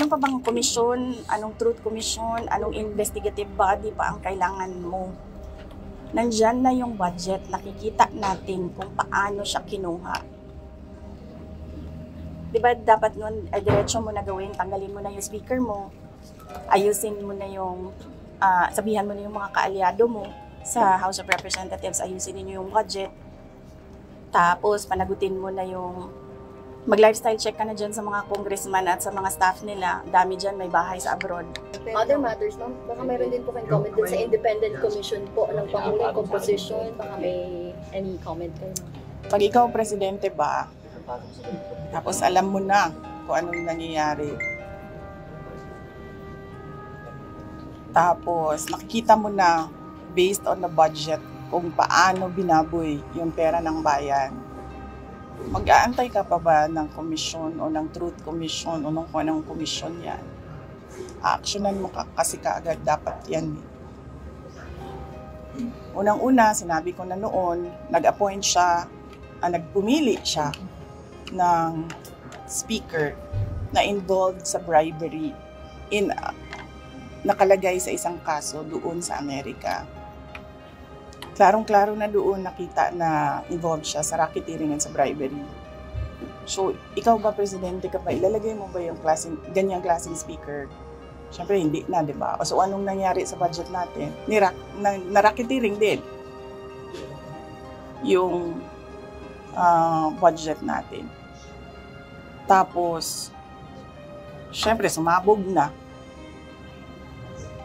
Ano pa bang komisyon, anong truth commission, anong investigative body pa ang kailangan mo? Nandyan na yung budget, nakikita natin kung paano siya kinuha. Diba dapat nun, diretso mo na gawin, tanggalin mo na yung speaker mo, ayusin mo na yung, sabihan mo na yung mga kaalyado mo sa House of Representatives, ayusin niyo yung budget, tapos panagutin mo na yung, mag-lifestyle check ka na dyan sa mga congressman at sa mga staff nila, dami dyan, may bahay sa abroad. Other matters, ma'am, baka mayroon din po kayong comment din sa independent commission po ng Pangulong composition, baka may any comment kayo? Pag ikaw presidente ba, tapos alam mo na kung anong nangyayari. Tapos nakikita mo na based on the budget kung paano binaboy yung pera ng bayan. Mag-aantay ka pa ba ng komisyon o ng truth commission o ng kung anong komisyon yan? Actionan mo kasi kaagad dapat yan. Unang-una, sinabi ko na noon, nag-appoint siya, nagpumili siya ng speaker na involved sa bribery nakalagay sa isang kaso doon sa Amerika. Klarong-klaro na doon nakita na involved siya sa racketeering and sa bribery. So, ikaw ba, presidente ka ba, ilalagay mo ba yung ganyang klaseng speaker? Siyempre, hindi na, di ba? So, anong nangyari sa budget natin? Na-racketeering din yung budget natin. Tapos, syempre, sumabog na.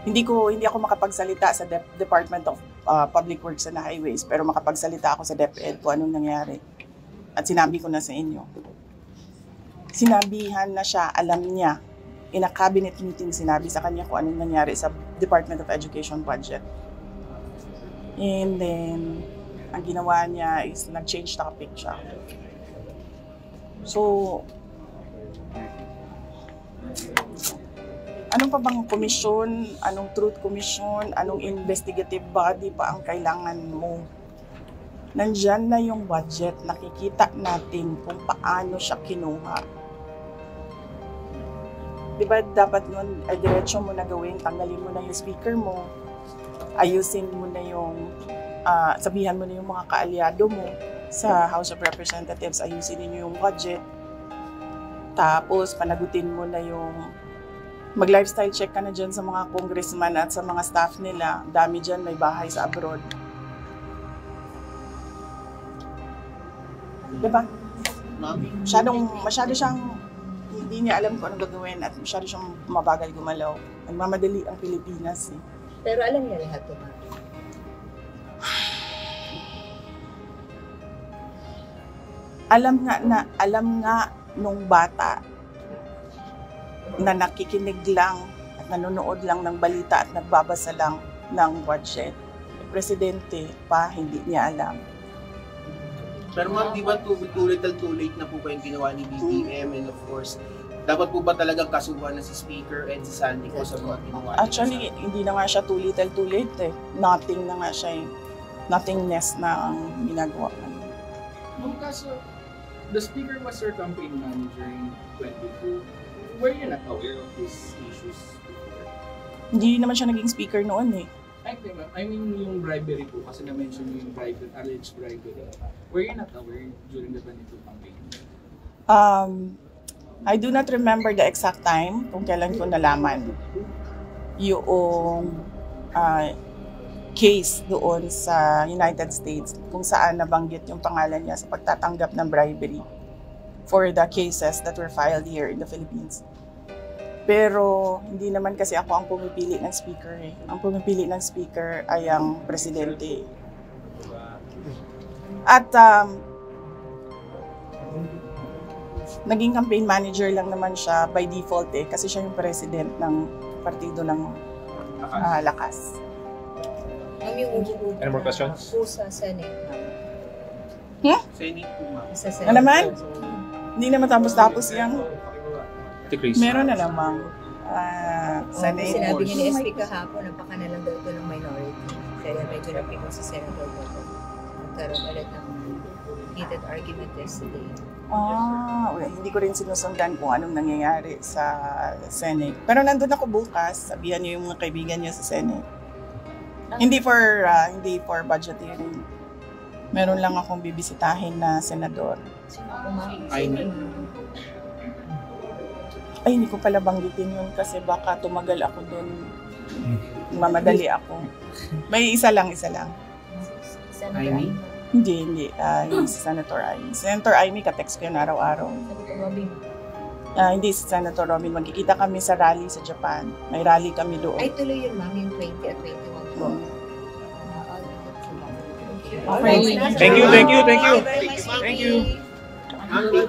Hindi ako makapagsalita sa Department of Public Works and Highways, pero makapagsalita ako sa DepEd kung anong nangyari. At sinabi ko na sa inyo. Sinabihan na siya, alam niya. In a cabinet meeting, sinabi sa kanya kung anong nangyari sa Department of Education budget. And then, ang ginawa niya is nag-change topic siya. So, ano pa bang komisyon, anong truth commission, anong investigative body pa ang kailangan mo? Nandyan na yung budget, nakikita natin kung paano siya kinuha. Diba dapat nun, diretso mo na gawin, tanggalin mo na yung speaker mo, ayusin mo na yung, sabihan mo na yung mga kaalyado mo sa House of Representatives, ayusin niyo yung budget, tapos panagutin mo na yung, mag-lifestyle check ka na dyan sa mga congressman at sa mga staff nila, dami dyan, may bahay sa abroad. Diba? Masyado siyang, hindi niya alam kung anong gagawin at masyado siyang mabagal gumalaw. Nagmamadali ang Pilipinas eh. Pero alam niya lahat ito, ma'am. Alam nga nung bata na nakikinig lang at nanonood lang ng balita at nagbabasa lang ng budget. Presidente pa, hindi niya alam. Pero ma'am, di ba too little too late na po ba yung ginawa ni BBM, and of course, dapat po ba talagang kasuhan na si Speaker and si Sandy ko sa mga ginawa? Actually, hindi na nga siya too little too late eh. Nothing na nga siya eh. Nothingness na ang ginagawa niya. Ma'am, kaso, the Speaker was your campaign manager in 22. Were you not aware of these issues before? Hindi naman siya naging speaker noon eh. I mean yung bribery po, kasi na-mention yung alleged bribery. Were you not aware during the 22 campaign? I do not remember the exact time kung kailan ko nalaman yung case doon sa United States kung saan nabanggit yung pangalan niya sa pagtatanggap ng bribery for the cases that were filed here in the Philippines. Pero hindi naman kasi ako ang pumipili ng speaker eh. Ang pumipili ng speaker ay ang presidente. At naging campaign manager lang naman siya by default eh kasi siya yung president ng partido ng Lakas. Ma'am, yung Any more questions? po sa Senate, ma'am. Senate po ma'am. Sa Senate. Ano naman? Hindi naman tapos-tapos yan. Meron na namang Senate. Sinabi niya ni SP kahapon, napaka na lang daw ito ng minority. Kaya medyo napikon sa Senator Boto. Nagkaroon ulit ng heated argument yesterday. Hindi ko rin sinusundan kung anong nangyayari sa Senate. Pero nandun ako bukas, sabihan niyo yung mga kaibigan niyo sa Senate. Hindi for budget hearing. Meron lang akong bibisitahin na senador. I mean, Ay, hindi ko pala banggitin yun kasi baka tumagal ako dun. Mamadali ako. May isa lang. Senator Amy? Hindi. Yung si Senator Amy. Senator Amy, katext ko yun araw-araw. Senator Robin. Hindi si Senator Robin. Magkikita kami sa rally sa Japan. May rally kami doon. Ay, tuloy yun, ma'am, yung 20 at 21 po. Okay. Thank you. Thank you.